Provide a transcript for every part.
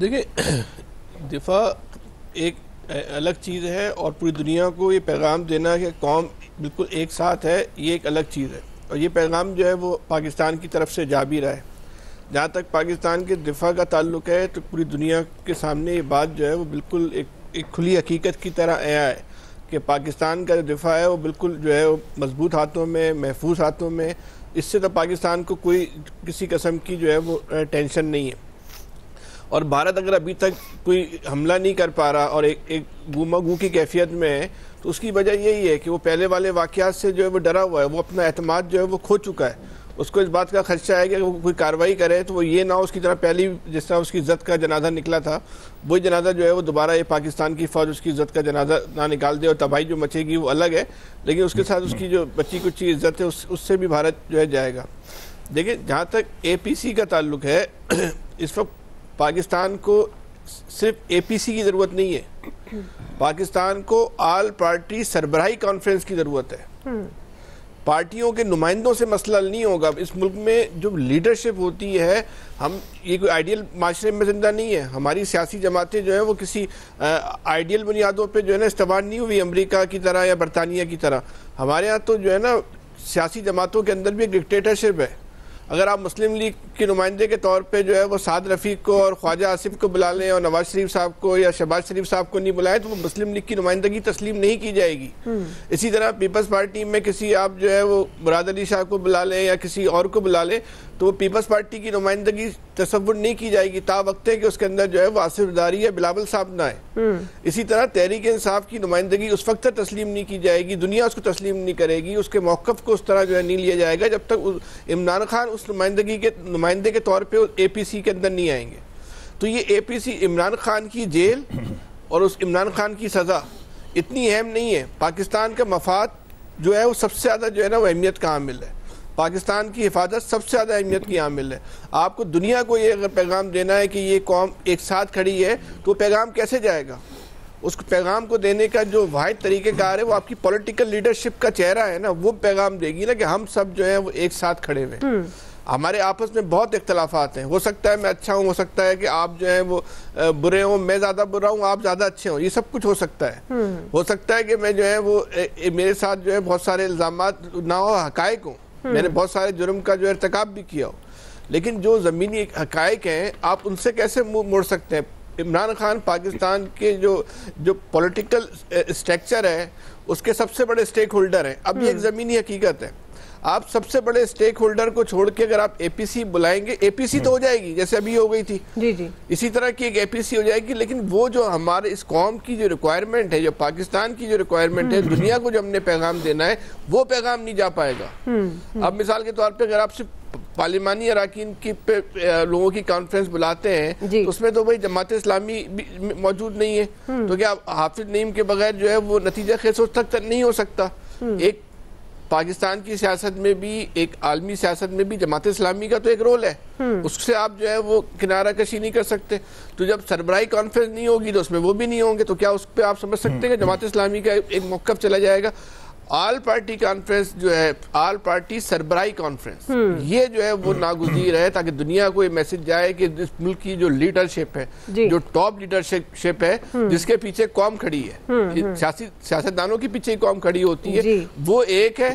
دیکھیں دفاع ایک الگ چیز ہے اور پوری دنیا کو یہ پیغام دینا کہ قوم بالکل ایک ساتھ ہے، یہ ایک الگ چیز ہے، اور یہ پیغام جو ہے وہ پاکستان کی طرف سے جا بھی رہا ہے۔ جہاں تک پاکستان کے دفاع کا تعلق ہے تو پوری دنیا کے سامنے یہ بات جو ہے وہ بالکل ایک کھلی حقیقت کی طرح آیا ہے کہ پاکستان کا جو دفاع ہے وہ بالکل جو ہے وہ مضبوط ہاتھوں میں، محفوظ ہاتھوں میں۔ اس سے تو پاکستان کو کوئی کسی قسم کی جو ہے وہ ٹینشن نہیں ہے، اور بھارت اگر ابھی تک کوئی حملہ نہیں کر پا رہا اور ایک گوما گو کی کیفیت میں ہے تو اس کی وجہ یہی ہے کہ وہ پہلے والے واقعات سے جو ہے وہ ڈرا ہوا ہے، وہ اپنا اعتماد جو ہے وہ کھو چکا ہے۔ اس کو اس بات کا خدشہ ہے کہ وہ کوئی کارروائی کرے تو وہ یہ نہ ہو اس کی طرح پہلی جس طرح اس کی عزت کا جنازہ نکلا تھا وہی جنازہ جو ہے وہ دوبارہ یہ پاکستان کی فوج اس کی عزت کا جنازہ نہ نکال دے، اور تباہی جو مچے گی وہ الگ ہے، لیکن اس کے ساتھ اس کی جو بچی کچی عزت ہے اس سے بھی بھارت جو ہے جائے گا۔ دیکھیں جہاں تک اے پی سی کا تعلق ہے، اس وقت پاکستان کو صرف اے پی سی کی ضرورت نہیں ہے، پاکستان کو آل پارٹی سربراہی کانفرنس کی ضرورت ہے۔ پارٹیوں کے نمائندوں سے مسئلہ نہیں ہوگا۔ اس ملک میں جو لیڈرشپ ہوتی ہے، ہم یہ کوئی آئیڈیل معاشرے میں زندہ نہیں ہے، ہماری سیاسی جماعتیں جو ہیں وہ کسی آئیڈیل بنیادوں پہ جو ہے نا استوار نہیں ہوئی امریکہ کی طرح یا برطانیہ کی طرح۔ ہمارے ہاں تو جو ہے نا سیاسی جماعتوں کے اندر بھی ایک ڈکٹیٹرشپ ہے۔ اگر آپ مسلم لیگ کے نمائندے کے طور پہ جو ہے وہ سعد رفیق کو اور خواجہ آصف کو بلا لیں اور نواز شریف صاحب کو یا شہباز شریف صاحب کو نہیں بلائیں تو وہ مسلم لیگ کی نمائندگی تسلیم نہیں کی جائے گی۔ اسی طرح پیپلز پارٹی میں کسی آپ جو ہے وہ مراد علی شاہ کو بلا لیں یا کسی اور کو بلا لیں تو وہ پیپلز پارٹی کی نمائندگی تصور نہیں کی جائے گی تا وقت ہے کہ اس کے اندر جو ہے وہ آصف داری یا بلاول صاحب نہ آئے۔ اسی طرح تحریک انصاف کی نمائندگی اس وقت تک تسلیم نہیں کی جائے گی، دنیا اس کو تسلیم نہیں کرے گی، اس کے موقف کو اس طرح جو ہے نہیں لیا جائے گا جب تک عمران خان اس نمائندے کے طور پہ اے پی سی کے اندر نہیں آئیں گے۔ تو یہ اے پی سی عمران خان کی جیل اور اس عمران خان کی سزا اتنی اہم نہیں ہے۔ پاکستان کا مفاد جو ہے وہ سب سے زیادہ جو ہے نا وہ اہمیت کا حامل ہے، پاکستان کی حفاظت سب سے زیادہ اہمیت کی حامل ہے۔ آپ کو دنیا کو یہ اگر پیغام دینا ہے کہ یہ قوم ایک ساتھ کھڑی ہے تو وہ پیغام کیسے جائے گا؟ اس پیغام کو دینے کا جو واحد طریقہ کار ہے وہ آپ کی پولیٹیکل لیڈرشپ کا چہرہ ہے نا، وہ پیغام دے گی نا کہ ہم سب جو ہیں وہ ایک ساتھ کھڑے ہوئے ہیں۔ ہمارے آپس میں بہت اختلافات ہیں، ہو سکتا ہے میں اچھا ہوں، ہو سکتا ہے کہ آپ جو ہیں وہ برے ہوں، میں زیادہ برا ہوں، آپ زیادہ اچھے ہوں، یہ سب کچھ ہو سکتا ہے۔ ہو سکتا ہے کہ میں جو ہے وہ میرے ساتھ جو ہے بہت سارے الزامات نہ ہو، حقائق ہوں، میں نے بہت سارے جرم کا جو ارتکاب بھی کیا ہو، لیکن جو زمینی حقائق ہیں آپ ان سے کیسے موڑ سکتے ہیں؟ عمران خان پاکستان کے جو پولیٹیکل اسٹرکچر ہے اس کے سب سے بڑے سٹیک ہولڈر ہیں۔ اب یہ ایک زمینی حقیقت ہے، آپ سب سے بڑے سٹیک ہولڈر کو چھوڑ کے اگر آپ اے پی سی بلائیں گے، اے پی سی تو ہو جائے گی جیسے ابھی ہو گئی تھی، اسی طرح کی ایک اے پی سی ہو جائے گی، لیکن وہ جو ہمارے اس قوم کی جو ریکوائرمنٹ ہے، جو پاکستان کی جو ریکوائرمنٹ ہے، دنیا کو جو ہم نے پیغام دینا ہے وہ پیغام نہیں جا پائے گا۔ اب مثال کے طور پہ اگر آپ صرف پارلیمانی اراکین کی لوگوں کی کانفرنس بلاتے ہیں تو اس میں تو بھائی جماعت اسلامی موجود نہیں ہے، تو کیا حافظ نعیم کے بغیر جو ہے وہ نتیجہ خیز تک نہیں ہو سکتا؟ ایک پاکستان کی سیاست میں بھی، ایک عالمی سیاست میں بھی جماعت اسلامی کا تو ایک رول ہے، اس سے آپ جو ہے وہ کنارہ کشی نہیں کر سکتے۔ تو جب سربراہی کانفرنس نہیں ہوگی تو اس میں وہ بھی نہیں ہوں گے، تو کیا اس پہ آپ سمجھ سکتے ہیں کہ جماعت اسلامی کا ایک موقف چلا جائے گا؟ آل پارٹی کانفرنس جو ہے، آل پارٹی سربراہی کانفرنس، یہ جو ہے وہ ناگزیر ہے تاکہ دنیا کو یہ میسج جائے کہ اس ملک کی جو لیڈرشپ ہے، جو ٹاپ لیڈرشپ ہے، جس کے پیچھے قوم کھڑی ہے، سیاستدانوں کے پیچھے قوم کھڑی ہوتی ہے، وہ ایک ہے،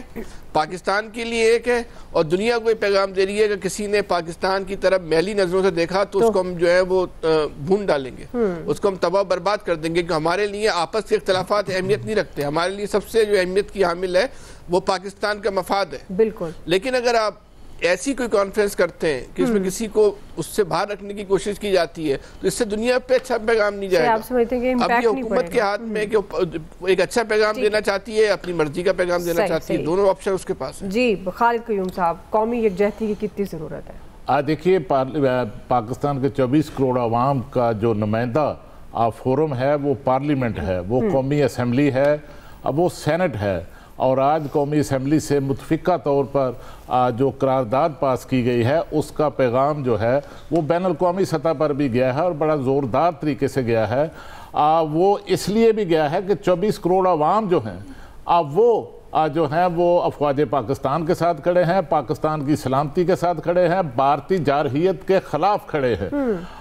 پاکستان کے لیے ایک ہے، اور دنیا کو یہ پیغام دے رہی ہے کہ کسی نے پاکستان کی طرف میلی نظروں سے دیکھا تو اس کو ہم جو ہے وہ بھون ڈالیں گے، اس کو ہم تباہ برباد کر دیں گے، کہ ہمارے لیے آپس کے اختلافات اہمیت نہیں رکھتے، ہمارے لیے سب سے جو اہمیت کی حامل ہے وہ پاکستان کا مفاد ہے۔ بالکل۔ لیکن اگر آپ ایسی کوئی کانفرنس کرتے ہیں کہ اس میں کسی کو اس سے باہر رکھنے کی کوشش کی جاتی ہے تو اس سے دنیا پہ اچھا پیغام نہیں جائے گا۔ اب یہ حکومت کے ہاتھ میں کہ ایک اچھا پیغام دینا چاہتی ہے، اپنی مرضی کا پیغام دینا چاہتی ہے، دونوں آپشن اس کے پاس ہیں۔ جی خالد قیوم صاحب، قومی یکجہتی کی کتنی ضرورت ہے؟ دیکھیے پاکستان کے 24 کروڑ عوام کا جو نمائندہ فورم ہے وہ پارلیمنٹ ہے، وہ قومی اسمبلی ہے، اب وہ سینٹ ہے، اور آج قومی اسمبلی سے متفقہ طور پر جو قرارداد پاس کی گئی ہے اس کا پیغام جو ہے وہ بین الاقوامی سطح پر بھی گیا ہے اور بڑا زوردار طریقے سے گیا ہے۔ وہ اس لیے بھی گیا ہے کہ 24 کروڑ عوام جو ہیں وہ جو ہیں وہ افواج پاکستان کے ساتھ کھڑے ہیں، پاکستان کی سلامتی کے ساتھ کھڑے ہیں، بھارتی جارحیت کے خلاف کھڑے ہیں،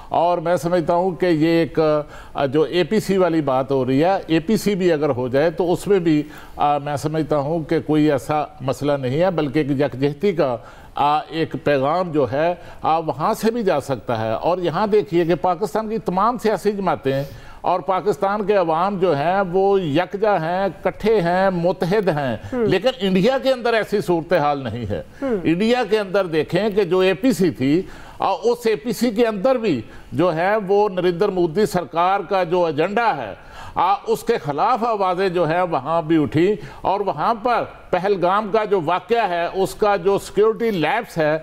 اور میں سمجھتا ہوں کہ یہ ایک جو اے پی سی والی بات ہو رہی ہے، اے پی سی بھی اگر ہو جائے تو اس میں بھی میں سمجھتا ہوں کہ کوئی ایسا مسئلہ نہیں ہے، بلکہ ایک یکجہتی کا ایک پیغام جو ہے وہاں سے بھی جا سکتا ہے۔ اور یہاں دیکھیے کہ پاکستان کی تمام سیاسی جماعتیں اور پاکستان کے عوام جو ہیں وہ یکجا ہیں، کٹھے ہیں، متحد ہیں، لیکن انڈیا کے اندر ایسی صورتحال نہیں ہے۔ انڈیا کے اندر دیکھیں کہ جو اے پی سی تھی، اس اے پی سی کے اندر بھی جو ہے وہ نریندر مودی سرکار کا جو ایجنڈا ہے اس کے خلاف آوازیں جو ہے وہاں بھی اٹھی، اور وہاں پر پہلگام کا جو واقعہ ہے، اس کا جو سیکیورٹی لیپس ہے،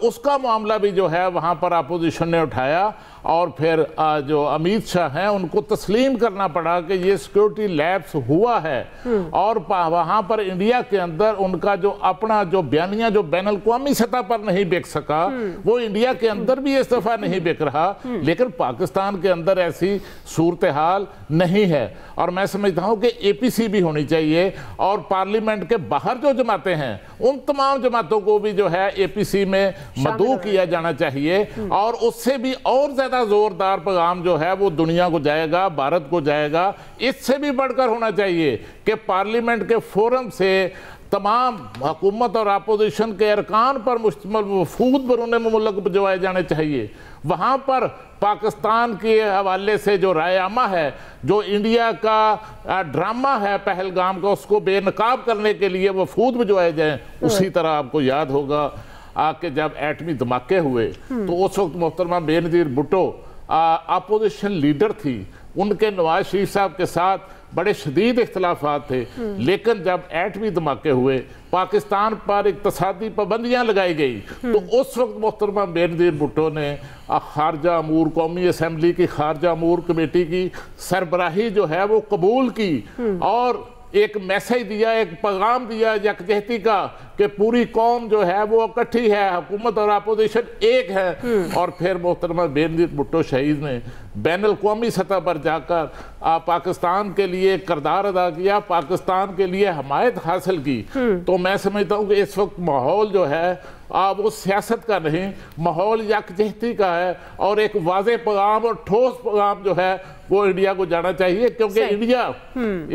اس کا معاملہ بھی جو ہے وہاں پر اپوزیشن نے اٹھایا، اور پھر جو امیت شاہ ہیں ان کو تسلیم کرنا پڑا کہ یہ سیکیورٹی لیپس ہوا ہے، اور وہاں پر انڈیا کے اندر ان کا جو اپنا جو بیانیہ جو بین الاقوامی سطح پر نہیں بک سکا، وہ انڈیا کے اندر بھی اس دفعہ نہیں بک رہا، لیکن پاکستان کے اندر ایسی صورتحال نہیں ہے۔ اور میں سمجھتا ہوں کہ اے پی سی بھی ہونی چاہیے، اور پارلیمنٹ کے باہر جو جماعتیں ہیں ان تمام جماعتوں کو بھی جو ہے اے پی سی میں مدعو کیا جانا چاہیے، اور اس سے بھی اور زیادہ زوردار پیغام جو ہے وہ دنیا کو جائے گا، بھارت کو جائے گا۔ اس سے بھی بڑھ کر ہونا چاہیے کہ پارلیمنٹ کے فورم سے تمام حکومت اور اپوزیشن کے ارکان پر مشتمل وفود بیرون ملک بھجوائے جانے چاہیے۔ وہاں پر پاکستان کے حوالے سے جو رائے عامہ ہے، جو انڈیا کا ڈرامہ ہے پہلگام کا، اس کو بے نقاب کرنے کے لیے وفود بھجوائے جائیں۔ اسی طرح آپ کو یاد ہوگا کہ جب ایٹمی دھماکے ہوئے تو اس وقت محترمہ بے نظیر بھٹو اپوزیشن لیڈر تھی، ان کے نواز شریف صاحب کے ساتھ بڑے شدید اختلافات تھے، لیکن جب ایٹمی دھماکے ہوئے، پاکستان پر اقتصادی پابندیاں لگائی گئی، تو اس وقت محترمہ بے نظیر بھٹو نے خارجہ امور قومی اسمبلی کی خارجہ امور کمیٹی کی سربراہی جو ہے وہ قبول کی، اور ایک میسیج دیا، ایک پیغام دیا یکجہتی کا کہ پوری قوم جو ہے وہ اکٹھی ہے، حکومت اور اپوزیشن ایک ہے۔ اور پھر محترمہ بے نظیر بھٹو شہید نے بین الاقوامی سطح پر جا کر پاکستان کے لیے کردار ادا کیا، پاکستان کے لیے حمایت حاصل کی۔ تو میں سمجھتا ہوں کہ اس وقت ماحول جو ہے وہ سیاست کا نہیں، ماحول یکجہتی کا ہے، اور ایک واضح پیغام اور ٹھوس پیغام جو ہے وہ انڈیا کو جانا چاہیے، کیونکہ انڈیا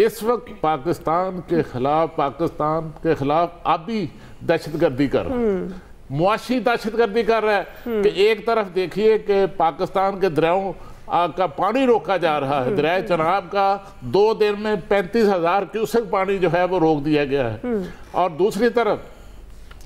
اس وقت پاکستان کے خلاف آبی دہشت گردی کر رہا ہے، معاشی دہشت گردی کر رہا ہے، کہ ایک طرف دیکھیے کہ پاکستان کے دریاؤں کا پانی روکا جا رہا ہے، دریائے چناب کا 2 دن میں 35,000 کیوسک پانی جو ہے وہ روک دیا گیا ہے، اور دوسری طرف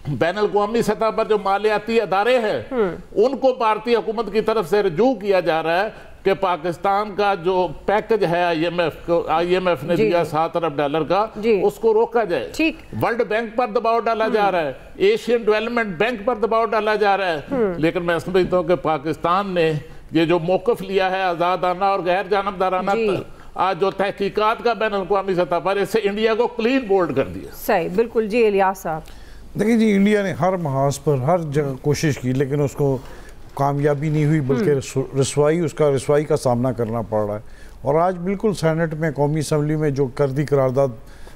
بین الاقوامی سطح پر جو مالیاتی ادارے ہیں ان کو بھارتی حکومت کی طرف سے رجوع کیا جا رہا ہے کہ پاکستان کا جو پیکج ہے آئی ایم ایف نے دیا $7 ارب کا، اس کو روکا جائے۔ ورلڈ بینک پر دباؤ ڈالا جا رہا ہے، ایشین ڈیولپمنٹ بینک پر دباؤ ڈالا جا رہا ہے، لیکن میں سمجھتا ہوں کہ پاکستان نے یہ جو موقف لیا ہے آزادانہ اور غیر جانبدارانہ جو تحقیقات کا بین الاقوامی سطح پر، اس سے انڈیا کو کلین بولڈ کر دیا۔ صحیح، بالکل۔ جی الیاس صاحب۔ دیکھیں جی، انڈیا نے ہر محاذ پر ہر جگہ کوشش کی، لیکن اس کو کامیابی نہیں ہوئی، بلکہ رسوائی کا سامنا کرنا پڑ رہا ہے۔ اور آج بالکل سینٹ میں قومی اسمبلی میں جو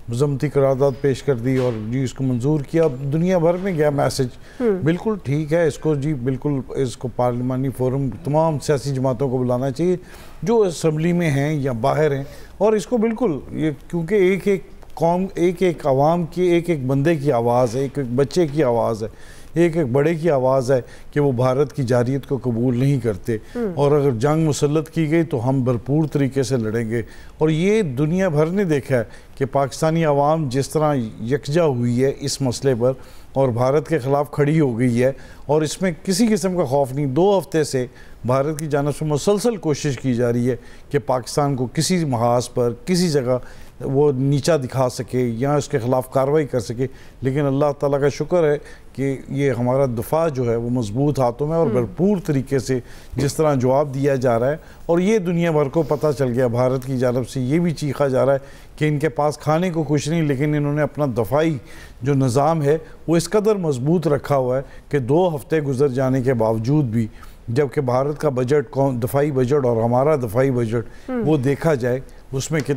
مذمتی قرارداد پیش کر دی اور جی اس کو منظور کیا، دنیا بھر میں گیا میسج، بالکل ٹھیک ہے، اس کو جی بالکل اس کو پارلیمانی فورم تمام سیاسی جماعتوں کو بلانا چاہیے جو اسمبلی میں ہیں یا باہر ہیں، اور اس کو بالکل یہ کیونکہ ایک قوم، ایک عوام کی ایک بندے کی آواز ہے، ایک بچے کی آواز ہے، ایک بڑے کی آواز ہے کہ وہ بھارت کی جارحیت کو قبول نہیں کرتے، اور اگر جنگ مسلط کی گئی تو ہم بھرپور طریقے سے لڑیں گے۔ اور یہ دنیا بھر نے دیکھا ہے کہ پاکستانی عوام جس طرح یکجا ہوئی ہے اس مسئلے پر اور بھارت کے خلاف کھڑی ہو گئی ہے، اور اس میں کسی قسم کا خوف نہیں۔ 2 ہفتے سے بھارت کی جانب سے مسلسل کوشش کی جا رہی ہے کہ پاکستان کو کسی محاذ پر کسی جگہ وہ نیچا دکھا سکے یا اس کے خلاف کارروائی کر سکے، لیکن اللہ تعالیٰ کا شکر ہے کہ یہ ہمارا دفاع جو ہے وہ مضبوط ہاتھوں میں اور بھرپور طریقے سے جس طرح جواب دیا جا رہا ہے، اور یہ دنیا بھر کو پتہ چل گیا، بھارت کی جانب سے یہ بھی چیخا جا رہا ہے کہ ان کے پاس کھانے کو کچھ نہیں، لیکن انہوں نے اپنا دفاعی جو نظام ہے وہ اس قدر مضبوط رکھا ہوا ہے کہ 2 ہفتے گزر جانے کے باوجود بھی، جبکہ بھارت کا بجٹ دفاعی بجٹ اور ہمارا دفاعی بجٹ وہ دیکھا جائے، اس میں کتنا